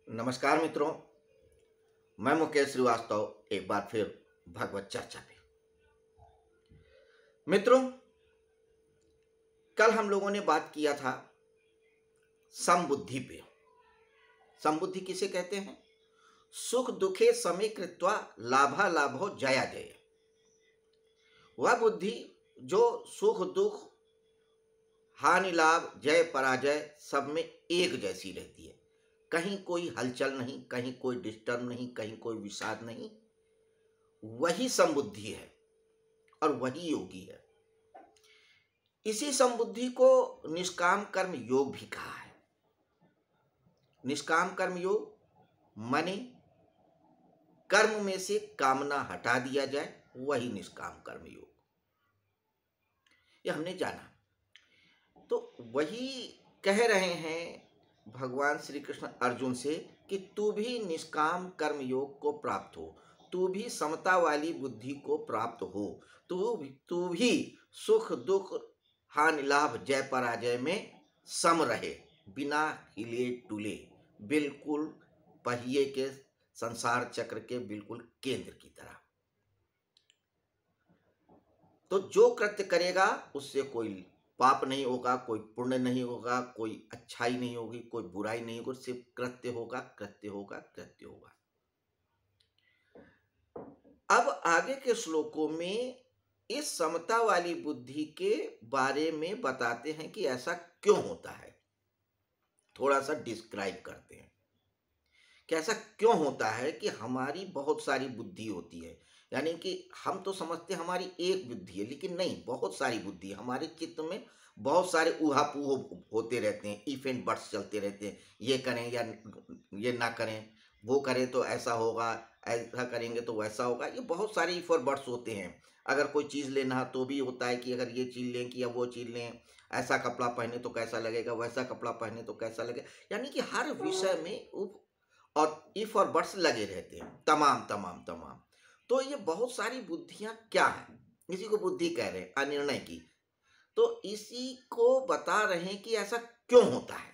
नमस्कार मित्रों, मैं मुकेश श्रीवास्तव एक बार फिर भगवत चर्चा पे। मित्रों, कल हम लोगों ने बात किया था समबुद्धि पे। समबुद्धि किसे कहते हैं? सुख दुखे समे कृत्वा लाभा लाभो जया जय। वह बुद्धि जो सुख दुख हानि लाभ जय पराजय सब में एक जैसी रहती है। कहीं कोई हलचल नहीं, कहीं कोई डिस्टर्ब नहीं, कहीं कोई विषाद नहीं। वही समबुद्धि है और वही योगी है। इसी समबुद्धि को निष्काम कर्म योग भी कहा है। निष्काम कर्म योग माने कर्म में से कामना हटा दिया जाए, वही निष्काम कर्म योग। यह हमने जाना। तो वही कह रहे हैं भगवान श्री कृष्ण अर्जुन से कि तू भी निष्काम कर्म योग को प्राप्त हो, तू भी समता वाली बुद्धि को प्राप्त हो, तू भी सुख दुख हानि लाभ जय पराजय में सम रहे, बिना हिले डुले, बिल्कुल पहिए के संसार चक्र के बिल्कुल केंद्र की तरह। तो जो कृत्य करेगा उससे कोई पाप नहीं होगा, कोई पुण्य नहीं होगा, कोई अच्छाई नहीं होगी, कोई बुराई नहीं होगी, सिर्फ कृत्य होगा, कृत्य होगा, कृत्य होगा। अब आगे के श्लोकों में इस समता वाली बुद्धि के बारे में बताते हैं कि ऐसा क्यों होता है। थोड़ा सा डिस्क्राइब करते हैं कि ऐसा क्यों होता है कि हमारी बहुत सारी बुद्धि होती है। यानी कि हम तो समझते हमारी एक बुद्धि है, लेकिन नहीं, बहुत सारी बुद्धि। हमारे चित्त में बहुत सारे ऊहापोह होते रहते हैं, इफ एंड बट्स चलते रहते हैं। ये करें या ये ना करें, वो करें तो ऐसा होगा, ऐसा करेंगे तो वैसा होगा। ये बहुत सारे इफ और बट्स होते हैं। अगर कोई चीज़ लेना तो भी होता है कि अगर ये चीज़ लें कि या वो चीज़ लें, ऐसा कपड़ा पहने तो कैसा लगेगा, वैसा कपड़ा पहने तो कैसा लगेगा। यानी कि हर विषय में और इफ और बट्स लगे रहते हैं, तमाम तमाम तमाम। तो ये बहुत सारी बुद्धियां क्या हैं, इसी को बुद्धि कह रहे हैं, अनिर्णय की। तो इसी को बता रहे हैं कि ऐसा क्यों होता है।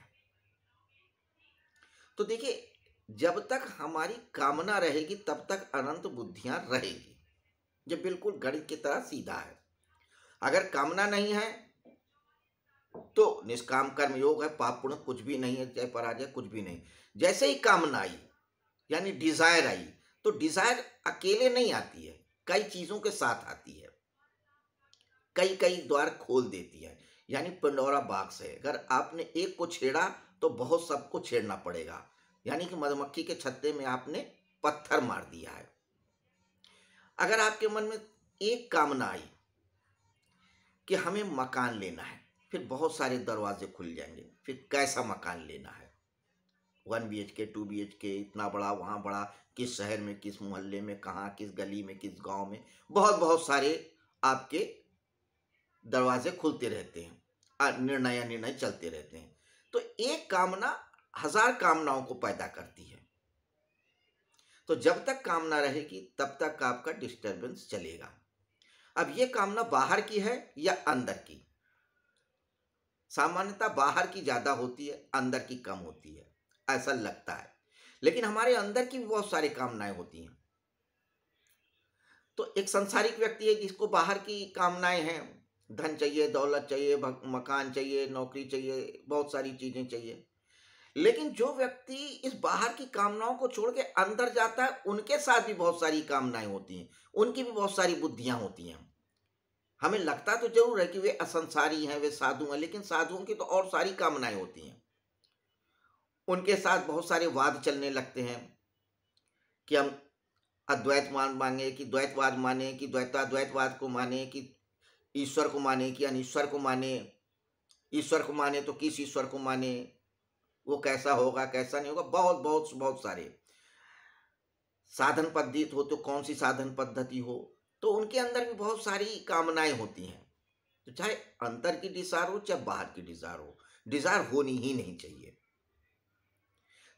तो देखिए, जब तक हमारी कामना रहेगी तब तक अनंत बुद्धियां रहेगी। ये बिल्कुल गणित की तरह सीधा है। अगर कामना नहीं है तो निष्काम कर्म योग है, पाप पुण्य कुछ भी नहीं है, जय पराजय कुछ भी नहीं। जैसे ही कामना आई यानी डिजायर आई, तो डिजायर अकेले नहीं आती है, कई चीजों के साथ आती है, कई कई द्वार खोल देती है। यानी पंडोरा बॉक्स है। अगर आपने एक को छेड़ा तो बहुत सबको छेड़ना पड़ेगा। यानी कि मधुमक्खी के छत्ते में आपने पत्थर मार दिया है। अगर आपके मन में एक कामना आई कि हमें मकान लेना है, फिर बहुत सारे दरवाजे खुल जाएंगे। फिर कैसा मकान लेना है, 1 BHK 2 BHK, इतना बड़ा, वहाँ बड़ा, किस शहर में, किस मोहल्ले में, कहाँ, किस गली में, किस गांव में, बहुत बहुत सारे आपके दरवाजे खुलते रहते हैं, निर्णय चलते रहते हैं। तो एक कामना 1000 कामनाओं को पैदा करती है। तो जब तक कामना रहेगी तब तक आपका डिस्टरबेंस चलेगा। अब ये कामना बाहर की है या अंदर की? सामान्यतः बाहर की ज्यादा होती है, अंदर की कम होती है, ऐसा लगता है। लेकिन हमारे अंदर की भी बहुत सारी कामनाएं होती हैं। तो एक संसारिक व्यक्ति है जिसको बाहर की कामनाएं हैं, धन चाहिए, दौलत चाहिए, मकान चाहिए, नौकरी चाहिए, बहुत सारी चीजें चाहिए। लेकिन जो व्यक्ति इस बाहर की कामनाओं को छोड़ के अंदर जाता है, उनके साथ भी बहुत सारी कामनाएं होती हैं, उनकी भी बहुत सारी बुद्धियां होती हैं। हमें लगता तो जरूर है कि वे असंसारी हैं, वे साधु हैं, लेकिन साधुओं की तो और सारी कामनाएं होती हैं। उनके साथ बहुत सारे वाद चलने लगते हैं कि हम अद्वैत मांगे कि द्वैतवाद माने, कि द्वैतवाद को माने, कि ईश्वर को माने कि अनिश्वर को माने। ईश्वर को माने तो किस ईश्वर को माने, वो कैसा होगा, कैसा नहीं होगा, बहुत बहुत बहुत सारे साधन पद्धति हो तो कौन सी साधन पद्धति हो। तो उनके अंदर भी बहुत सारी कामनाएं होती हैं। तो चाहे अंतर की डिजायर हो चाहे बाहर की डिजायर हो, डिजायर होनी ही नहीं चाहिए।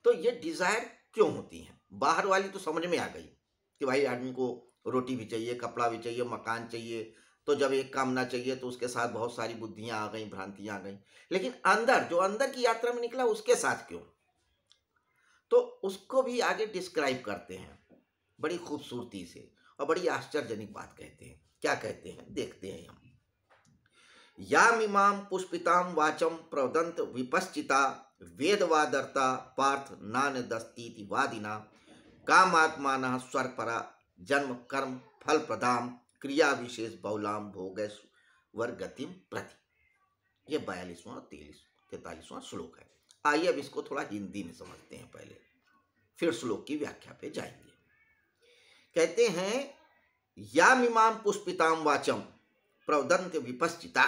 तो ये डिजायर क्यों होती है? बाहर वाली तो समझ में आ गई कि भाई आदमी को रोटी भी चाहिए, कपड़ा भी चाहिए, मकान चाहिए। तो जब एक कामना चाहिए तो उसके साथ बहुत सारी बुद्धियां आ गई, भ्रांतियां आ गई। लेकिन अंदर, जो अंदर की यात्रा में निकला, उसके साथ क्यों? तो उसको भी आगे डिस्क्राइब करते हैं बड़ी खूबसूरती से और बड़ी आश्चर्यजनक बात कहते हैं। क्या कहते हैं देखते हैं हम। यामिमां पुष्पितां वाचम प्रवदंत विपश्चिता वेदवादर्ता पार्थ नान्यदस्तीति वादिना कामात्मानः स्वर्गपरा जन्म कर्म फल प्रदाम क्रिया विशेष बहुलाम भोगैश्वर गतिम प्रति। ये 42वां और 43वां श्लोक है। आइए अब इसको थोड़ा हिंदी में समझते हैं पहले, फिर श्लोक की व्याख्या पे जाएंगे। कहते हैं यामिमां पुष्पितां वाचम प्रवदंत विपश्चिता,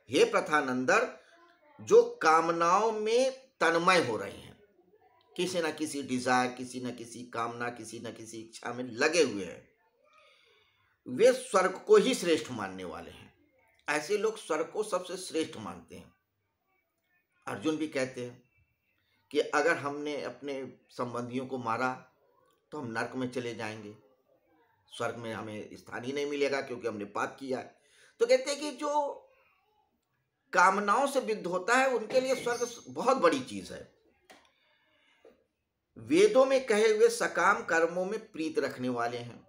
हे प्रथानंदर जो कामनाओं में तन्मय हो रहे हैं, किसी न किसी डिजायर, किसी न किसी कामना, किसी न किसी इच्छा में लगे हुए हैं, वे स्वर्ग को ही श्रेष्ठ मानने वाले हैं। ऐसे लोग स्वर्ग को सबसे श्रेष्ठ मानते हैं। अर्जुन भी कहते हैं कि अगर हमने अपने संबंधियों को मारा तो हम नरक में चले जाएंगे, स्वर्ग में हमें स्थान ही नहीं मिलेगा क्योंकि हमने पाप किया है। तो कहते हैं कि जो कामनाओं से विद्ध होता है उनके लिए स्वर्ग बहुत बड़ी चीज है। वेदों में कहे हुए सकाम कर्मों में प्रीत रखने वाले हैं।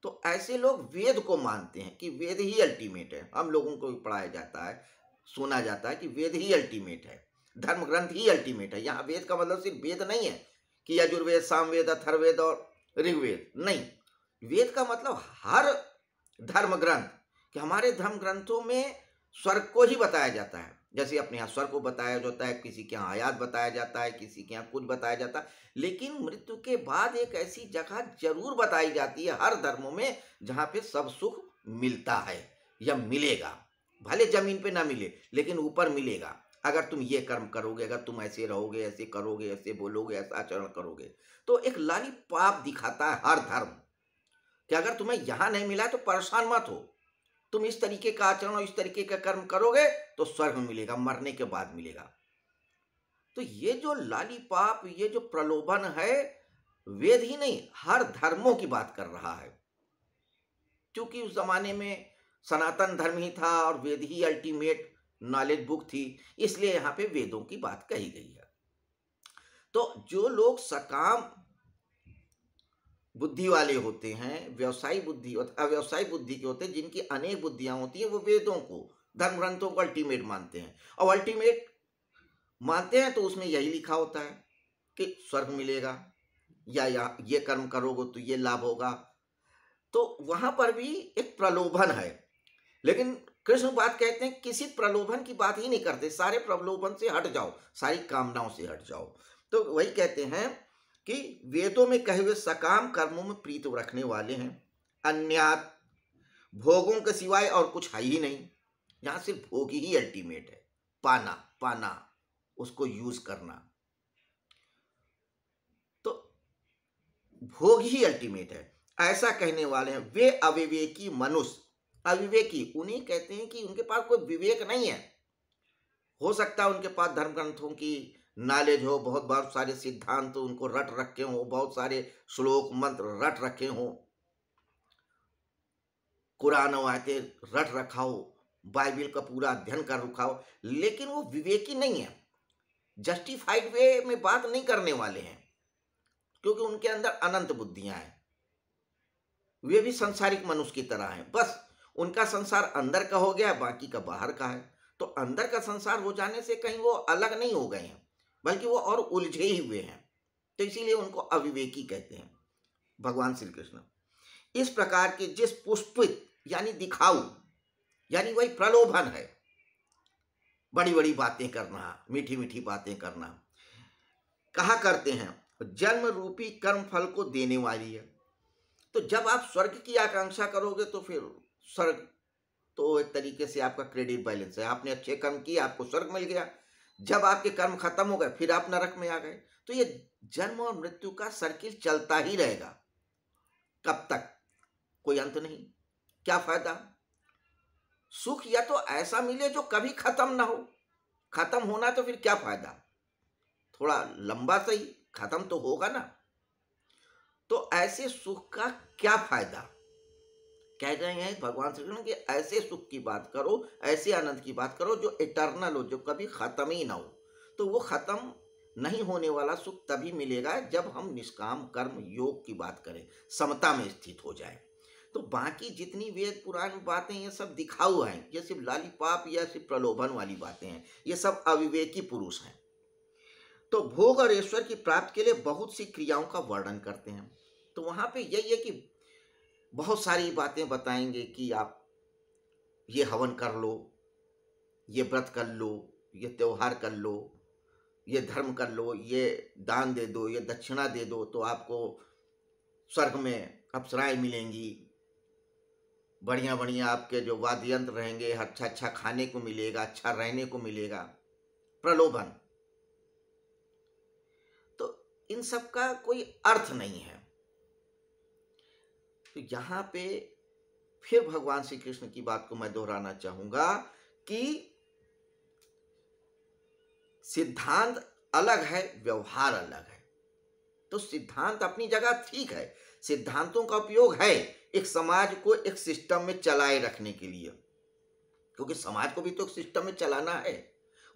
तो ऐसे लोग वेद को मानते हैं कि वेद ही अल्टीमेट है। हम लोगों को भी पढ़ाया जाता है, सुना जाता है कि वेद ही अल्टीमेट है, धर्म ग्रंथ ही अल्टीमेट है। यहाँ वेद का मतलब सिर्फ वेद नहीं है कि यजुर्वेद, सामवेद, अथर्ववेद और ऋग्वेद, नहीं। वेद का मतलब हर धर्म ग्रंथ, कि हमारे धर्म ग्रंथों में स्वर्ग को ही बताया जाता है। जैसे अपने यहाँ स्वर्ग को बताया जाता है, किसी के यहाँ आयात बताया जाता है, किसी के यहाँ कुछ बताया जाता है, लेकिन मृत्यु के बाद एक ऐसी जगह जरूर बताई जाती है हर धर्मों में जहाँ पे सब सुख मिलता है या मिलेगा। भले जमीन पे ना मिले लेकिन ऊपर मिलेगा। अगर तुम ये कर्म करोगे, अगर तुम ऐसे रहोगे, ऐसे करोगे, ऐसे बोलोगे, ऐसा आचरण करोगे, तो एक लॉलीपॉप दिखाता है हर धर्म कि अगर तुम्हें यहाँ नहीं मिला तो परेशान मत हो, तुम इस तरीके का आचरण और इस तरीके का कर्म करोगे तो स्वर्ग में मिलेगा, मरने के बाद मिलेगा। तो ये जो लॉलीपॉप, ये जो प्रलोभन है, वेद ही नहीं हर धर्मों की बात कर रहा है। क्योंकि उस जमाने में सनातन धर्म ही था और वेद ही अल्टीमेट नॉलेज बुक थी, इसलिए यहाँ पे वेदों की बात कही गई है। तो जो लोग सकाम बुद्धि वाले होते हैं, व्यवसायी बुद्धि अव्यवसायी बुद्धि के होते हैं, जिनकी अनेक बुद्धियां होती हैं, वो वेदों को, धर्म ग्रंथों को अल्टीमेट मानते हैं। और अल्टीमेट मानते हैं तो उसमें यही लिखा होता है कि स्वर्ग मिलेगा या ये कर्म करोगे तो ये लाभ होगा। तो वहां पर भी एक प्रलोभन है, लेकिन कृष्ण बात कहते हैं किसी प्रलोभन की बात ही नहीं करते, सारे प्रलोभन से हट जाओ, सारी कामनाओं से हट जाओ। तो वही कहते हैं कि वेदों में कहे हुए सकाम कर्मों में प्रीत रखने वाले हैं, अन्यात भोगों के सिवाय और कुछ है ही नहीं। यहां सिर्फ भोग ही अल्टीमेट है, पाना पाना, उसको यूज करना, तो भोग ही अल्टीमेट है, ऐसा कहने वाले हैं वे अविवेकी मनुष्य। अविवेकी उन्हें कहते हैं कि उनके पास कोई विवेक नहीं है। हो सकता है उनके पास धर्म ग्रंथों की नॉलेज हो, बहुत सारे सिद्धांत उनको रट रखे हो, बहुत सारे श्लोक मंत्र रट रखे हो, कुरान आयतें रट रखा हो, बाइबल का पूरा अध्ययन कर रखा हो, लेकिन वो विवेकी नहीं है, जस्टिफाइड वे में बात नहीं करने वाले हैं, क्योंकि उनके अंदर अनंत बुद्धियां हैं। वे भी संसारिक मनुष्य की तरह हैं, बस उनका संसार अंदर का हो गया, बाकी का बाहर का है। तो अंदर का संसार हो जाने से कहीं वो अलग नहीं हो गए हैं, बल्कि वो और उलझे ही हुए हैं। तो इसीलिए उनको अविवेकी कहते हैं भगवान श्री कृष्ण। इस प्रकार के जिस पुष्पित यानी दिखाऊ, यानी वही प्रलोभन है, बड़ी बड़ी बातें करना, मीठी मीठी बातें करना, कहा करते हैं जन्म रूपी कर्म फल को देने वाली है। तो जब आप स्वर्ग की आकांक्षा करोगे तो फिर स्वर्ग तो एक तरीके से आपका क्रेडिट बैलेंस है, आपने अच्छे कर्म किए, आपको स्वर्ग मिल गया। जब आपके कर्म खत्म हो गए फिर आप नरक में आ गए। तो ये जन्म और मृत्यु का सर्किल चलता ही रहेगा। कब तक? कोई अंत नहीं। क्या फायदा? सुख या तो ऐसा मिले जो कभी खत्म ना हो, खत्म होना तो फिर क्या फायदा, थोड़ा लंबा सही, खत्म तो होगा ना। तो ऐसे सुख का क्या फायदा? कह रहे हैं भगवान श्री कृष्ण कि ऐसे सुख की बात करो, ऐसे आनंद की बात करो जो इटर्नल हो, जो कभी खत्म ही ना हो। तो वो खत्म नहीं होने वाला सुख तभी मिलेगा जब हम निष्काम कर्म योग की बात करें, समता में स्थित हो जाए। तो बाकी जितनी वेद पुराण में बातें ये सब दिखाऊ हैं, ये सिर्फ लालीपाप या सिर्फ प्रलोभन वाली बातें हैं, ये सब अविवेकी पुरुष हैं। तो भोग और ईश्वर की प्राप्ति के लिए बहुत सी क्रियाओं का वर्णन करते हैं। तो वहां पे यही है कि बहुत सारी बातें बताएंगे कि आप ये हवन कर लो, ये व्रत कर लो, ये त्योहार कर लो, ये धर्म कर लो, ये दान दे दो, ये दक्षिणा दे दो, तो आपको स्वर्ग में अप्सराएं मिलेंगी, बढ़िया बढ़िया आपके जो वाद्य यंत्र रहेंगे, अच्छा अच्छा खाने को मिलेगा, अच्छा रहने को मिलेगा। प्रलोभन। तो इन सब का कोई अर्थ नहीं है। तो यहां पे फिर भगवान श्री कृष्ण की बात को मैं दोहराना चाहूंगा कि सिद्धांत अलग है, व्यवहार अलग है। तो सिद्धांत अपनी जगह ठीक है, सिद्धांतों का उपयोग है एक समाज को एक सिस्टम में चलाए रखने के लिए, क्योंकि समाज को भी तो एक सिस्टम में चलाना है।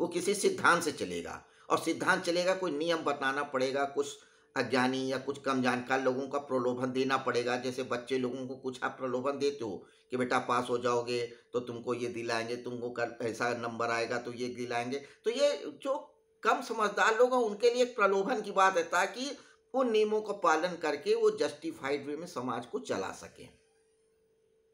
वो किसी सिद्धांत से चलेगा, और सिद्धांत चलेगा, कोई नियम बताना पड़ेगा, कुछ अज्ञानी या कुछ कम जानकार लोगों का प्रलोभन देना पड़ेगा। जैसे बच्चे लोगों को कुछ आप प्रलोभन देते हो कि बेटा पास हो जाओगे तो तुमको ये दिलाएंगे, तुमको कल ऐसा नंबर आएगा तो ये दिलाएंगे। तो ये जो कम समझदार लोग हैं उनके लिए एक प्रलोभन की बात है, ताकि उन नियमों का पालन करके वो जस्टिफाइड वे में समाज को चला सके।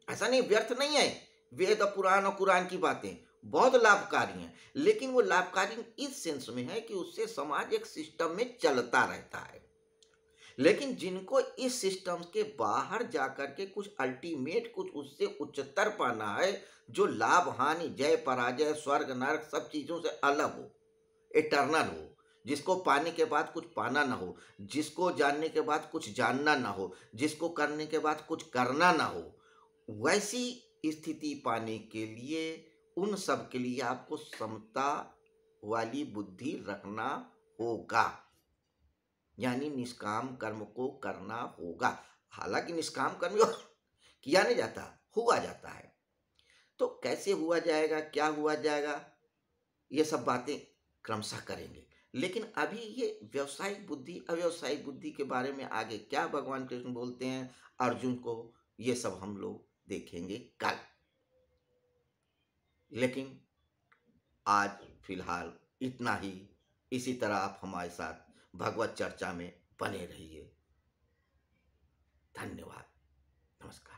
ऐसा नहीं, व्यर्थ नहीं है। वेद पुराण और कुरान की बातें बहुत लाभकारी हैं, लेकिन वो लाभकारी इस सेंस में है कि उससे समाज एक सिस्टम में चलता रहता है। लेकिन जिनको इस सिस्टम के बाहर जाकर के कुछ अल्टीमेट, कुछ उससे उच्चतर पाना है, जो लाभ हानि, जय पराजय, स्वर्ग नरक सब चीजों से अलग हो, इटर्नल हो, जिसको पाने के बाद कुछ पाना ना हो, जिसको जानने के बाद कुछ जानना ना हो, जिसको करने के बाद कुछ करना ना हो, वैसी स्थिति पाने के लिए उन सब के लिए आपको समता वाली बुद्धि रखना होगा, यानी निष्काम कर्म को करना होगा। हालांकि निष्काम कर्म किया नहीं जाता, हुआ जाता है। तो कैसे हुआ जाएगा, क्या हुआ जाएगा, ये सब बातें क्रमशः करेंगे। लेकिन अभी ये व्यवसायिक बुद्धि, अव्यवसायिक बुद्धि के बारे में आगे क्या भगवान कृष्ण बोलते हैं अर्जुन को, ये सब हम लोग देखेंगे कल। लेकिन आज फिलहाल इतना ही। इसी तरह आप हमारे साथ भगवत चर्चा में बने रहिए। धन्यवाद। नमस्कार।